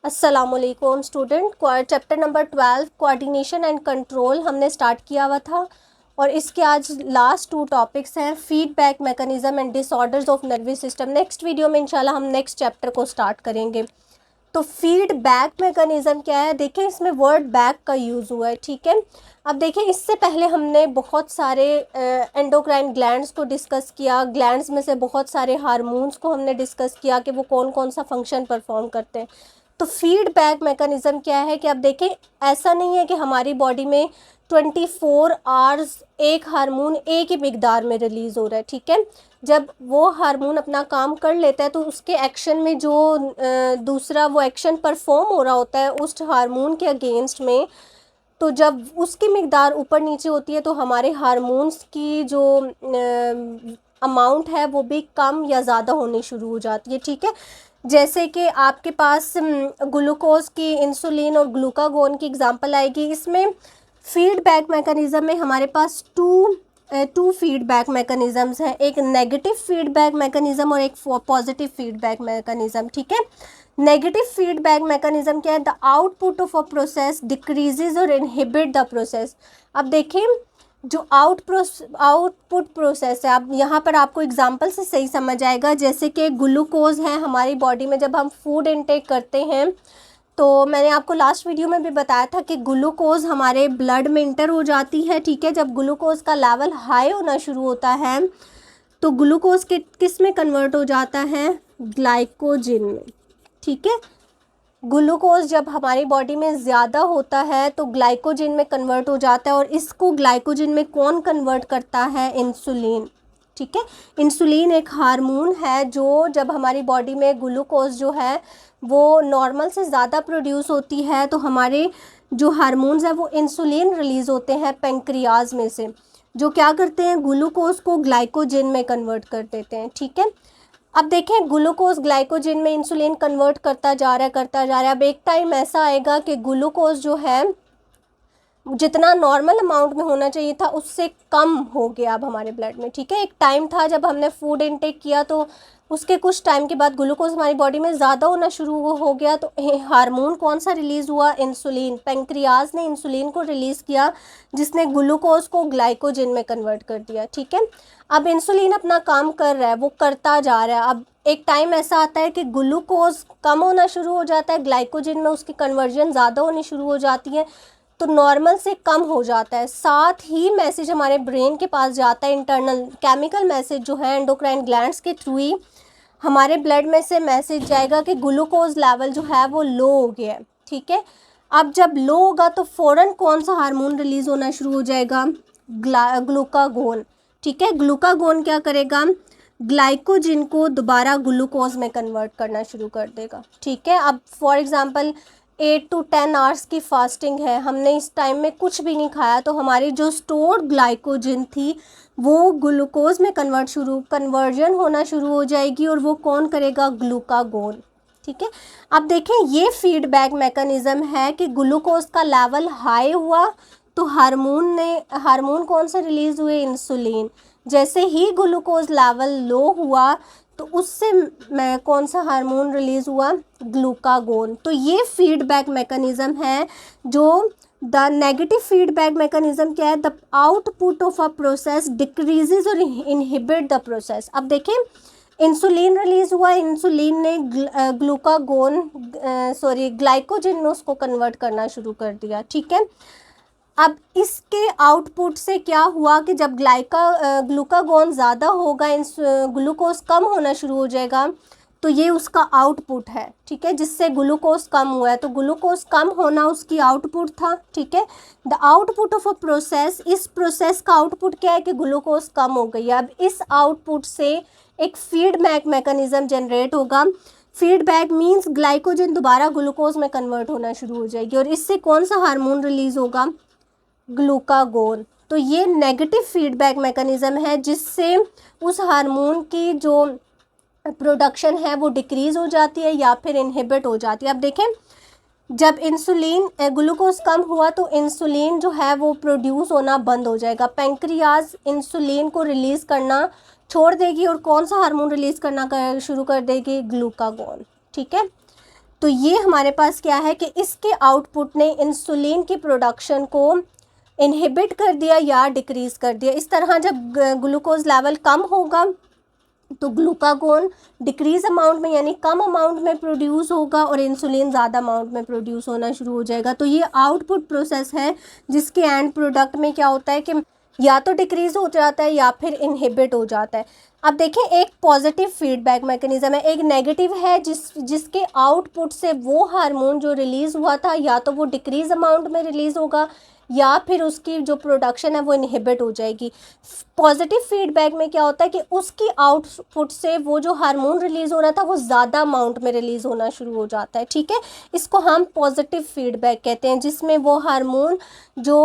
अस्सलामुअलैकुम student. Chapter number 12 coordination and control हमने start किया हुआ था और इसके आज लास्ट 2 टॉपिक्स हैं, feedback mechanism and disorders of nervous system. Next video में इंशाल्लाह हम नेक्स्ट चैप्टर को स्टार्ट करेंगे। तो फीडबैक मैकेनिज्म क्या है, देखें इसमें वर्ड बैक का यूज़ हुआ है, ठीक है। अब देखें इससे पहले हमने बहुत सारे एंडोक्राइन ग्लैंड्स को डिस्कस किया, ग्लैंड्स में से बहुत सारे हार्मोन्स को हमने डिस्कस किया कि वो कौन कौन सा फंक्शन परफॉर्म करते हैं। तो फीडबैक मैकेनिज्म क्या है कि आप देखें ऐसा नहीं है कि हमारी बॉडी में 24 आवर्स एक हार्मोन एक ही मिकदार में रिलीज़ हो रहा है, ठीक है। जब वो हार्मोन अपना काम कर लेता है तो उसके एक्शन में जो दूसरा वो एक्शन परफॉर्म हो रहा होता है उस हार्मोन के अगेंस्ट में, तो जब उसकी मिकदार ऊपर नीचे होती है तो हमारे हार्मोन्स की जो अमाउंट है वो भी कम या ज़्यादा होनी शुरू हो जाती है, ठीक है। जैसे कि आपके पास ग्लूकोज की, इंसुलिन और ग्लूकागोन की एग्जांपल आएगी। इसमें फीडबैक मैकेनिज्म में हमारे पास टू फीडबैक मैकेनिज्म्स हैं, एक नेगेटिव फीडबैक मैकेनिज्म और एक पॉजिटिव फीडबैक मैकेनिज्म, ठीक है। नेगेटिव फीडबैक मैकेनिज्म क्या है, the output of a process decreases और इनहिबिट द प्रोसेस। अब देखें जो आउटपुट प्रोसेस है, अब यहाँ पर आपको एग्जांपल से सही समझ आएगा। जैसे कि ग्लूकोज है हमारी बॉडी में, जब हम फूड इनटेक करते हैं तो मैंने आपको लास्ट वीडियो में भी बताया था कि ग्लूकोज हमारे ब्लड में इंटर हो जाती है, ठीक है। जब ग्लूकोज का लेवल हाई होना शुरू होता है तो ग्लूकोज किस में कन्वर्ट हो जाता है, ग्लाइकोजन में, ठीक है। ग्लूकोज जब हमारी बॉडी में ज़्यादा होता है तो ग्लाइकोजन में कन्वर्ट हो जाता है और इसको ग्लाइकोजन में कौन कन्वर्ट करता है, इंसुलिन, ठीक है। इंसुलिन एक हार्मोन है जो जब हमारी बॉडी में ग्लूकोज जो है वो नॉर्मल से ज़्यादा प्रोड्यूस होती है तो हमारे जो हार्मोन्स हैं वो इंसुलिन रिलीज़ होते हैं पेंक्रियाज में से, जो क्या करते हैं, ग्लूकोज को ग्लाइकोजन में कन्वर्ट कर देते हैं, ठीक है। अब देखें ग्लूकोज ग्लाइकोजन में इंसुलिन कन्वर्ट करता जा रहा है। अब एक टाइम ऐसा आएगा कि ग्लूकोज जो है जितना नॉर्मल अमाउंट में होना चाहिए था उससे कम हो गया अब हमारे ब्लड में, ठीक है। एक टाइम था जब हमने फूड इनटेक किया तो उसके कुछ टाइम के बाद ग्लूकोज हमारी बॉडी में ज़्यादा होना शुरू हो गया तो हार्मोन कौन सा रिलीज़ हुआ, इंसुलिन। पेंक्रियाज ने इंसुलिन को रिलीज़ किया जिसने ग्लूकोज को ग्लाइकोजन में कन्वर्ट कर दिया, ठीक है। अब इंसुलिन अपना काम कर रहा है, वो करता जा रहा है। अब एक टाइम ऐसा आता है कि ग्लूकोज कम होना शुरू हो जाता है, ग्लाइकोजन में उसकी कन्वर्जन ज़्यादा होनी शुरू हो जाती है तो नॉर्मल से कम हो जाता है। साथ ही मैसेज हमारे ब्रेन के पास जाता है, इंटरनल केमिकल मैसेज जो है एंडोक्राइन ग्लैंड्स के थ्रू ही हमारे ब्लड में से मैसेज जाएगा कि ग्लूकोज लेवल जो है वो लो हो गया है, ठीक है। अब जब लो होगा तो फ़ौरन कौन सा हार्मोन रिलीज़ होना शुरू हो जाएगा, ग्लूकागोन, ठीक है। ग्लूकागोन क्या करेगा, ग्लाइकोजन को दोबारा ग्लूकोज में कन्वर्ट करना शुरू कर देगा, ठीक है। अब फॉर एग्ज़ाम्पल 8 to 10 आवर्स की फास्टिंग है, हमने इस टाइम में कुछ भी नहीं खाया तो हमारी जो स्टोर्ड ग्लाइकोजन थी वो ग्लूकोज में कन्वर्जन होना शुरू हो जाएगी और वो कौन करेगा, ग्लूकागोन, ठीक है। अब देखें ये फीडबैक मैकेनिज्म है कि ग्लूकोज का लेवल हाई हुआ तो हार्मोन कौन से रिलीज़ हुए, इंसुलिन। जैसे ही ग्लूकोज लेवल लो हुआ तो उससे मैं कौन सा हार्मोन रिलीज़ हुआ, ग्लूकागोन। तो ये फीडबैक मैकेनिज्म है। जो द नेगेटिव फीडबैक मैकेनिज्म क्या है, the output of a process decreases और इनहिबिट द प्रोसेस। अब देखें इंसुलिन रिलीज़ हुआ, इंसुलिन ने ग्लाइकोजन में उसको कन्वर्ट करना शुरू कर दिया, ठीक है। अब इसके आउटपुट से क्या हुआ कि जब ग्लूकागोन ज़्यादा होगा, ग्लूकोज कम होना शुरू हो जाएगा तो ये उसका आउटपुट है, ठीक है, जिससे ग्लूकोज कम हुआ है। तो ग्लूकोज कम होना उसकी आउटपुट था, ठीक है। The output of a process, इस प्रोसेस का आउटपुट क्या है कि ग्लूकोज कम हो गई है। अब इस आउटपुट से एक फीडबैक मैकेनिज्म जनरेट होगा। फीडबैक मीन्स ग्लाइकोजन दोबारा ग्लूकोज में कन्वर्ट होना शुरू हो जाएगी और इससे कौन सा हार्मोन रिलीज़ होगा, ग्लूकागोन। तो ये नेगेटिव फीडबैक मैकेनिज्म है जिससे उस हार्मोन की जो प्रोडक्शन है वो डिक्रीज़ हो जाती है या फिर इनहिबिट हो जाती है। अब देखें जब ग्लूकोज कम हुआ तो इंसुलिन जो है वो प्रोड्यूस होना बंद हो जाएगा, पेंक्रियाज इंसुलिन को रिलीज़ करना छोड़ देगी और कौन सा हार्मोन रिलीज़ करना शुरू कर देगी, ग्लूकागोन, ठीक है। तो ये हमारे पास क्या है कि इसके आउटपुट ने इंसुलिन की प्रोडक्शन को इनहिबिट कर दिया या डिक्रीज़ कर दिया। इस तरह जब ग्लूकोज लेवल कम होगा तो ग्लूकागोन डिक्रीज अमाउंट में यानी कम अमाउंट में प्रोड्यूस होगा और इंसुलिन ज़्यादा अमाउंट में प्रोड्यूस होना शुरू हो जाएगा। तो ये आउटपुट प्रोसेस है जिसके एंड प्रोडक्ट में क्या होता है कि या तो डिक्रीज हो जाता है या फिर इनहिबिट हो जाता है। अब देखें, एक पॉजिटिव फीडबैक मैकेनिज्म है, एक नेगेटिव है जिसके आउटपुट से वो हार्मोन जो रिलीज़ हुआ था या तो वो डिक्रीज अमाउंट में रिलीज़ होगा या फिर उसकी जो प्रोडक्शन है वो इनहिबिट हो जाएगी। पॉजिटिव फीडबैक में क्या होता है कि उसकी आउटपुट से वो जो हार्मोन रिलीज़ हो रहा था वो ज़्यादा अमाउंट में रिलीज़ होना शुरू हो जाता है, ठीक है। इसको हम पॉजिटिव फीडबैक कहते हैं, जिसमें वो हार्मोन जो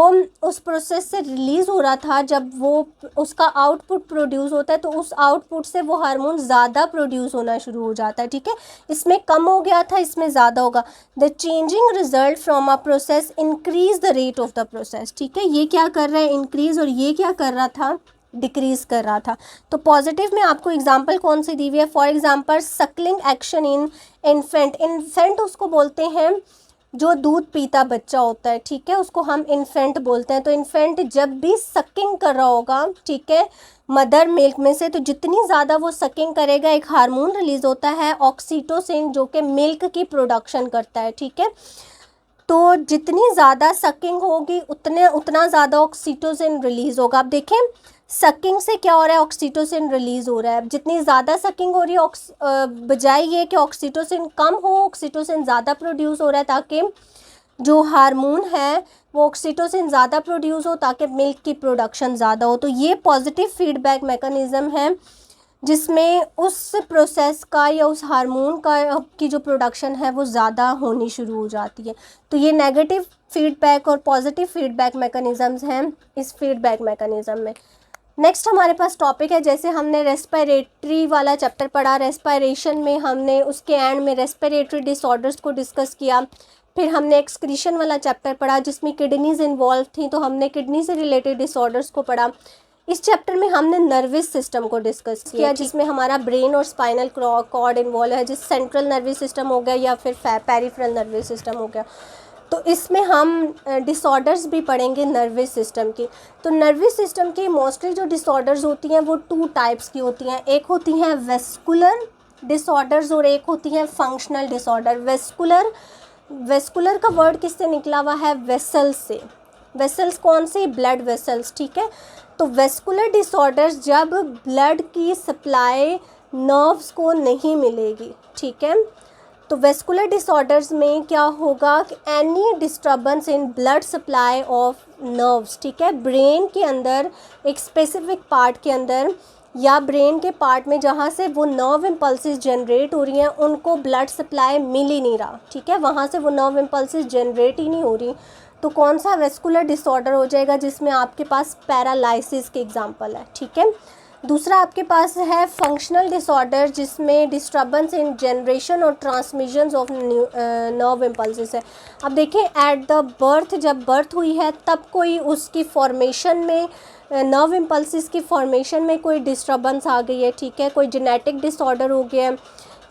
उस प्रोसेस से रिलीज़ हो रहा था, जब वो उसका आउटपुट प्रोड्यूस होता है तो उस आउटपुट से वो हार्मोन ज़्यादा प्रोड्यूस होना शुरू हो जाता है, ठीक है। इसमें कम हो गया था, इसमें ज़्यादा होगा। The changing result from a process increase the rate of the process, ठीक है। ये क्या कर रहा है, इंक्रीज, और ये क्या कर रहा था, डिक्रीज कर रहा था। तो पॉजिटिव में आपको एग्जांपल कौन सी दी हुई है, for example suckling action in infant. Infant उसको बोलते हैं जो दूध पीता बच्चा होता है, ठीक है, उसको हम इन्फेंट बोलते हैं। तो इन्फेंट जब भी सकिंग कर रहा होगा, ठीक है, मदर मिल्क में से, तो जितनी ज़्यादा वो सकिंग करेगा एक हार्मोन रिलीज़ होता है ऑक्सीटोसिन, जो कि मिल्क की प्रोडक्शन करता है, ठीक है। तो जितनी ज़्यादा सकिंग होगी उतना ज़्यादा ऑक्सीटोसिन रिलीज़ होगा। अब देखें, सकिंग से क्या हो रहा है, ऑक्सीटोसिन रिलीज़ हो रहा है। जितनी ज़्यादा सकिंग हो रही है बजाय ये कि ऑक्सीटोसिन कम हो, ऑक्सीटोसिन ज़्यादा प्रोड्यूस हो रहा है ताकि जो हार्मोन है वो ऑक्सीटोसिन ज़्यादा प्रोड्यूस हो ताकि मिल्क की प्रोडक्शन ज़्यादा हो। तो ये पॉजिटिव फीडबैक मैकेनिज़्म है जिसमें उस प्रोसेस का या उस हार्मोन का की जो प्रोडक्शन है वो ज़्यादा होनी शुरू हो जाती है। तो ये नेगेटिव फीडबैक और पॉजिटिव फीडबैक मैकेनिज़म्स हैं इस फीडबैक मैकेनिज़्म में। नेक्स्ट हमारे पास टॉपिक है, जैसे हमने रेस्पिरेटरी वाला चैप्टर पढ़ा, रेस्पिरेशन में हमने उसके एंड में रेस्पिरेटरी डिसऑर्डर्स को डिस्कस किया। फिर हमने एक्सक्रीशन वाला चैप्टर पढ़ा जिसमें किडनीज इन्वॉल्व थी, तो हमने किडनी से रिलेटेड डिसऑर्डर्स को पढ़ा। इस चैप्टर में हमने नर्वस सिस्टम को डिस्कस किया जिसमें हमारा ब्रेन और स्पाइनल कॉर्ड इन्वॉल्व है, जिस सेंट्रल नर्वस सिस्टम हो गया या फिर पेरिफेरल नर्वस सिस्टम हो गया। तो इसमें हम डिसऑर्डर्स भी पढ़ेंगे नर्वस सिस्टम की। तो नर्वस सिस्टम की मोस्टली जो डिसऑर्डर्स होती हैं वो 2 टाइप्स की होती हैं, एक होती हैं वेस्कुलर डिसऑर्डर्स और एक होती हैं फंक्शनल डिसऑर्डर। वेस्कुलर का वर्ड किससे निकला हुआ है, वेसल्स से। वेसल्स कौन सी, ब्लड वेसल्स, ठीक है। तो वेस्कुलर डिसऑर्डर्स जब ब्लड की सप्लाई नर्व्स को नहीं मिलेगी, ठीक है। तो वेस्कुलर डिसऑर्डर्स में क्या होगा कि any disturbance in blood supply of nerves, ठीक है, ब्रेन के अंदर एक स्पेसिफिक पार्ट के अंदर या ब्रेन के पार्ट में जहाँ से वो नर्व इम्पल्सेस जनरेट हो रही हैं उनको ब्लड सप्लाई मिल ही नहीं रहा, ठीक है, वहाँ से वो नर्व इम्पल्सेस जनरेट ही नहीं हो रही। तो कौन सा वेस्कुलर डिसऑर्डर हो जाएगा, जिसमें आपके पास पैरालाइसिस के एग्जांपल है, ठीक है। दूसरा आपके पास है फंक्शनल डिसऑर्डर जिसमें डिस्टर्बेंस इन जनरेशन और ट्रांसमिशन ऑफ नर्व इम्पल्सेस है। अब देखें, एट द बर्थ, जब बर्थ हुई है तब कोई उसकी फॉर्मेशन में नर्व इम्पल्सेस की फॉर्मेशन में कोई डिस्टर्बेंस आ गई है, ठीक है, कोई जेनेटिक डिसऑर्डर हो गया है,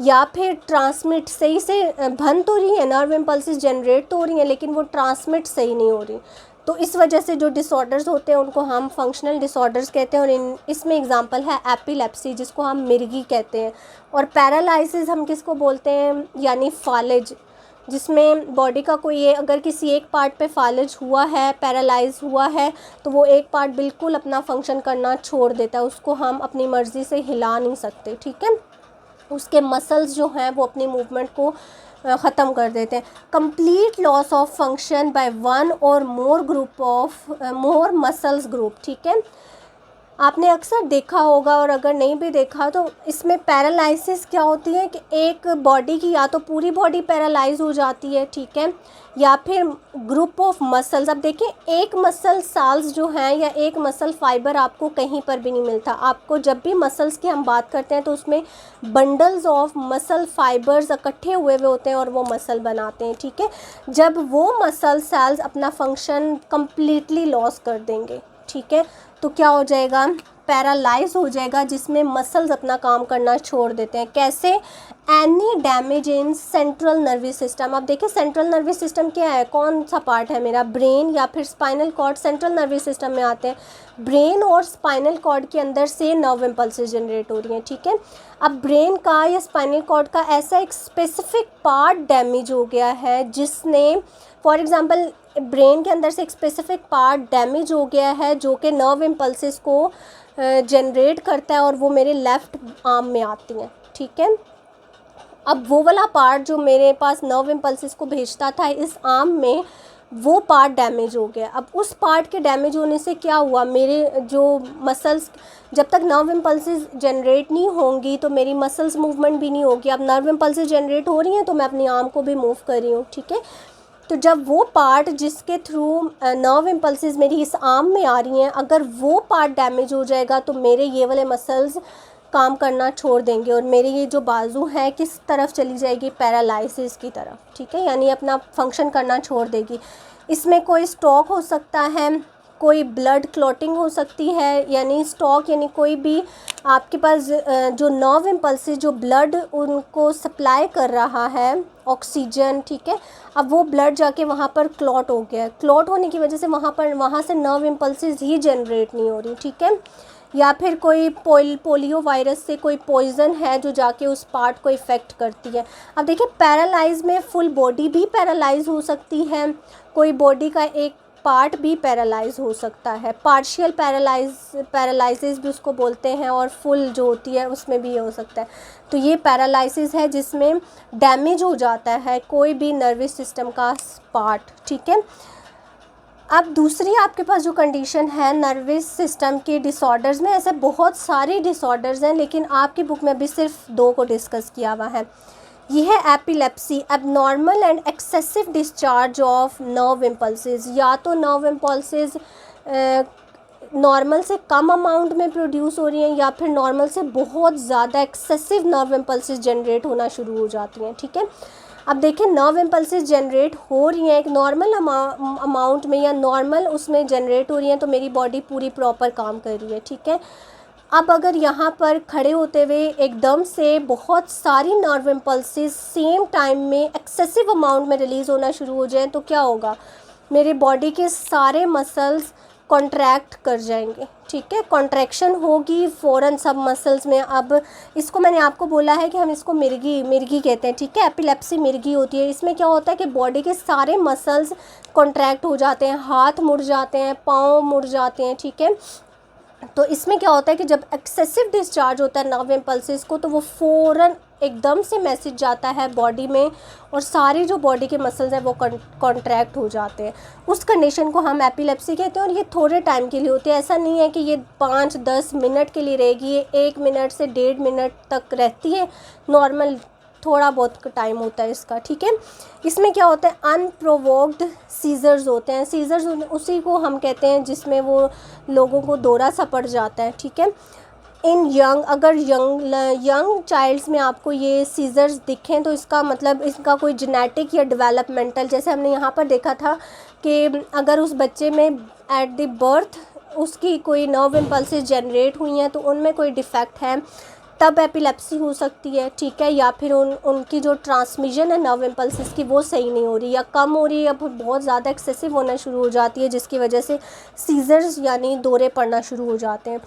या फिर ट्रांसमिट सही से बन तो रही है, नर्व इम्पल्सेस जनरेट तो हो रही हैं लेकिन वो ट्रांसमिट सही नहीं हो रही। तो इस वजह से जो डिसऑर्डर्स होते हैं उनको हम फंक्शनल डिसऑर्डर्स कहते हैं। और इसमें एग्जांपल है एपिलेप्सी जिसको हम मिर्गी कहते हैं, और पैरालाइसिस हम किसको बोलते हैं, यानी फालिज, जिसमें बॉडी का कोई अगर किसी एक पार्ट पे फालिज हुआ है, पैरालाइज हुआ है, तो वो एक पार्ट बिल्कुल अपना फंक्शन करना छोड़ देता है, उसको हम अपनी मर्ज़ी से हिला नहीं सकते, ठीक है। उसके मसल्स जो हैं वो अपनी मूवमेंट को ख़त्म कर देते हैं। Complete loss of function by one और मोर मसल्स ग्रुप, ठीक है। आपने अक्सर देखा होगा और अगर नहीं भी देखा तो इसमें पैरालाइसिस क्या होती है कि एक बॉडी की या तो पूरी बॉडी पैरालाइज हो जाती है, ठीक है, या फिर ग्रुप ऑफ मसल्स। अब देखें, एक मसल साल्स जो हैं या एक मसल फाइबर आपको कहीं पर भी नहीं मिलता। आपको जब भी मसल्स की हम बात करते हैं तो उसमें बंडल्स ऑफ मसल फाइबर्स इकट्ठे हुए होते हैं और वो मसल बनाते हैं, ठीक है। जब वो मसल सेल्स अपना फंक्शन कम्प्लीटली लॉस कर देंगे, ठीक है, तो क्या हो जाएगा, पैरालाइज हो जाएगा, जिसमें मसल्स अपना काम करना छोड़ देते हैं। कैसे? Any damage in central nervous system. अब देखिए सेंट्रल नर्वस सिस्टम क्या है, कौन सा पार्ट है मेरा, ब्रेन या फिर spinal cord central nervous system में आते हैं। ब्रेन और स्पाइनल कॉर्ड के अंदर से नर्व इम्पल्सेस जनरेट हो रही हैं, ठीक है। अब ब्रेन का या स्पाइनल कॉर्ड का ऐसा एक स्पेसिफिक पार्ट डैमेज हो गया है, जिसने फॉर एग्जांपल ब्रेन के अंदर से एक स्पेसिफिक पार्ट डैमेज हो गया है जो कि नर्व इम्पल्सेस को जनरेट करता है, और वो मेरे लेफ़्ट आर्म में आती हैं, ठीक है। अब वो वाला पार्ट जो मेरे पास नर्व इम्पल्सेस को भेजता था इस आर्म में, वो पार्ट डैमेज हो गया। अब उस पार्ट के डैमेज होने से क्या हुआ, मेरे जो मसल्स, जब तक नर्व इम्पल्सेस जनरेट नहीं होंगी तो मेरी मसल्स मूवमेंट भी नहीं होगी। अब नर्व इम्पल्सेस जनरेट हो रही हैं तो मैं अपनी आर्म को भी मूव कर रही हूँ, ठीक है। तो जब वो पार्ट जिसके थ्रू नर्व इम्पल्सेस मेरी इस आर्म में आ रही हैं, अगर वो पार्ट डैमेज हो जाएगा तो मेरे ये वाले मसल्स काम करना छोड़ देंगे, और मेरी ये जो बाजू है किस तरफ चली जाएगी, पैरालिसिस की तरफ, ठीक है, यानी अपना फंक्शन करना छोड़ देगी। इसमें कोई स्ट्रोक हो सकता है, कोई ब्लड क्लॉटिंग हो सकती है, यानी स्ट्रोक यानी कोई भी आपके पास जो नर्व इम्पल्सेस जो ब्लड उनको सप्लाई कर रहा है ऑक्सीजन, ठीक है, अब वो ब्लड जाके वहाँ पर क्लॉट हो गया, क्लॉट होने की वजह से वहाँ से नर्व इम्पल्सेस ही जनरेट नहीं हो रही, ठीक है। या फिर कोई पोलियो वायरस से कोई पॉइज़न है जो जाके उस पार्ट को इफ़ेक्ट करती है। अब देखिए पैरालाइज में फुल बॉडी भी पैरालाइज हो सकती है, कोई बॉडी का एक पार्ट भी पैरालाइज हो सकता है, पार्शियल पैरालाइसिस भी उसको बोलते हैं, और फुल जो होती है उसमें भी ये हो सकता है। तो ये पैरालाइसिस है जिसमें डैमेज हो जाता है कोई भी नर्वस सिस्टम का पार्ट, ठीक है। अब दूसरी आपके पास जो कंडीशन है नर्वस सिस्टम के डिसऑर्डर्स में, ऐसे बहुत सारे डिसऑर्डर्स हैं, लेकिन आपकी बुक में अभी सिर्फ 2 को डिस्कस किया हुआ है। ये है epilepsy, abnormal and excessive discharge of nerve impulses. या तो नर्व इम्पल्सेस नॉर्मल से कम अमाउंट में प्रोड्यूस हो रही हैं, या फिर नॉर्मल से बहुत ज़्यादा एक्सेसिव नर्व इम्पल्सेस जनरेट होना शुरू हो जाती हैं, ठीक है। अब देखिए नर्व इम्पल्सेस जनरेट हो रही हैं एक नॉर्मल अमाउंट में, या नॉर्मल उसमें जनरेट हो रही हैं, तो मेरी बॉडी पूरी प्रॉपर काम कर रही है, ठीक है। अब अगर यहाँ पर खड़े होते हुए एकदम से बहुत सारी नर्व इम्पल्सेस सेम टाइम में एक्सेसिव अमाउंट में रिलीज़ होना शुरू हो जाए तो क्या होगा, मेरे बॉडी के सारे मसल्स कॉन्ट्रैक्ट कर जाएंगे, ठीक है, कॉन्ट्रैक्शन होगी फ़ौरन सब मसल्स में। अब इसको मैंने आपको बोला है कि हम इसको मिर्गी कहते हैं, ठीक है, एपिलेप्सी मिर्गी होती है। इसमें क्या होता है कि बॉडी के सारे मसल्स कॉन्ट्रैक्ट हो जाते हैं, हाथ मुड़ जाते हैं, पाँव मुड़ जाते हैं, ठीक है। तो इसमें क्या होता है कि जब एक्सेसिव डिस्चार्ज होता है नर्व इम्पल्सेस को, तो वो फ़ौरन एकदम से मैसेज जाता है बॉडी में, और सारी जो बॉडी के मसल्स हैं वो कॉन्ट्रैक्ट हो जाते हैं। उस कंडीशन को हम एपिलेप्सी कहते हैं, और ये थोड़े टाइम के लिए होती है। ऐसा नहीं है कि ये 5-10 मिनट के लिए रहेगी, ये 1 मिनट से 1.5 मिनट तक रहती है, नॉर्मल थोड़ा बहुत टाइम होता है इसका, ठीक है। इसमें क्या होता है, अनप्रोवोक्ड सीजर्स होते हैं। सीजर्स उसी को हम कहते हैं जिसमें वो लोगों को दौरा सा पड़ जाता है, ठीक है। इन यंग, अगर यंग चाइल्ड्स में आपको ये सीजर्स दिखें तो इसका मतलब इसका कोई जेनेटिक या डेवलपमेंटल, जैसे हमने यहाँ पर देखा था कि अगर उस बच्चे में एट द बर्थ उसकी कोई नर्व इम्पल्सेस जनरेट हुई हैं तो उनमें कोई डिफेक्ट है, तब एपिलेप्सी हो सकती है, ठीक है। या फिर उनकी जो ट्रांसमिशन है नर्व इम्पल्सेस की वो सही नहीं हो रही, या कम हो रही है, या फिर बहुत ज़्यादा एक्सेसिव होना शुरू हो जाती है, जिसकी वजह से सीजर्स यानी दौरे पड़ना शुरू हो जाते हैं।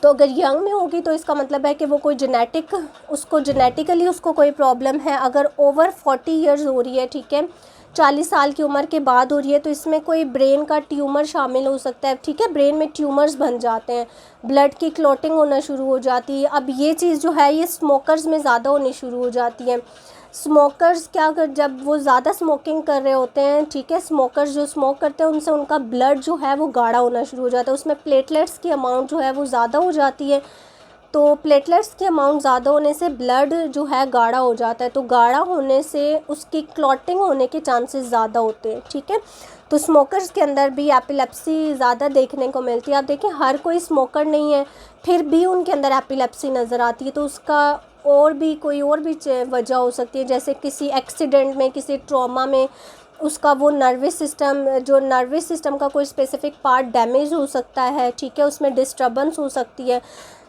तो अगर यंग में होगी तो इसका मतलब है कि वो कोई जेनेटिकली उसको कोई प्रॉब्लम है। अगर ओवर 40 ईयर्स हो रही है, ठीक है, 40 साल की उम्र के बाद हो रही है, तो इसमें कोई ब्रेन का ट्यूमर शामिल हो सकता है, ठीक है। ब्रेन में ट्यूमर्स बन जाते हैं, ब्लड की क्लॉटिंग होना शुरू हो जाती है। अब ये चीज़ जो है ये स्मोकर्स में ज़्यादा होनी शुरू हो जाती है। स्मोकर्स क्या कर, जब वो ज़्यादा स्मोकिंग कर रहे होते हैं, ठीक है, स्मोकर्स जो स्मोक करते हैं उनसे उनका ब्लड जो है वो गाढ़ा होना शुरू हो जाता है, उसमें प्लेटलेट्स की अमाउंट जो है वो ज़्यादा हो जाती है। तो प्लेटलेट्स की अमाउंट ज़्यादा होने से ब्लड जो है गाढ़ा हो जाता है, तो गाढ़ा होने से उसकी क्लॉटिंग होने के चांसेस ज़्यादा होते हैं, ठीक है। तो स्मोकर्स के अंदर भी एपिलेप्सी ज़्यादा देखने को मिलती है। आप देखिए हर कोई स्मोकर नहीं है, फिर भी उनके अंदर एपिलेप्सी नज़र आती है, तो उसका कोई और भी वजह हो सकती है, जैसे किसी एक्सीडेंट में, किसी ट्रॉमा में उसका वो नर्वस सिस्टम का कोई स्पेसिफिक पार्ट डैमेज हो सकता है, ठीक है, उसमें डिस्टर्बेंस हो सकती है,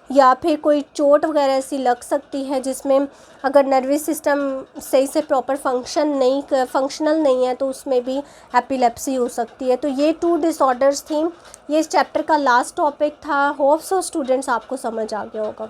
या फिर कोई चोट वगैरह ऐसी लग सकती है जिसमें अगर नर्वस सिस्टम सही से प्रॉपर फंक्शनल नहीं है तो उसमें भी एपिलेप्सी हो सकती है। तो ये 2 डिसऑर्डर्स थी। ये इस चैप्टर का लास्ट टॉपिक था। होप सो स्टूडेंट्स आपको समझ आ गया होगा।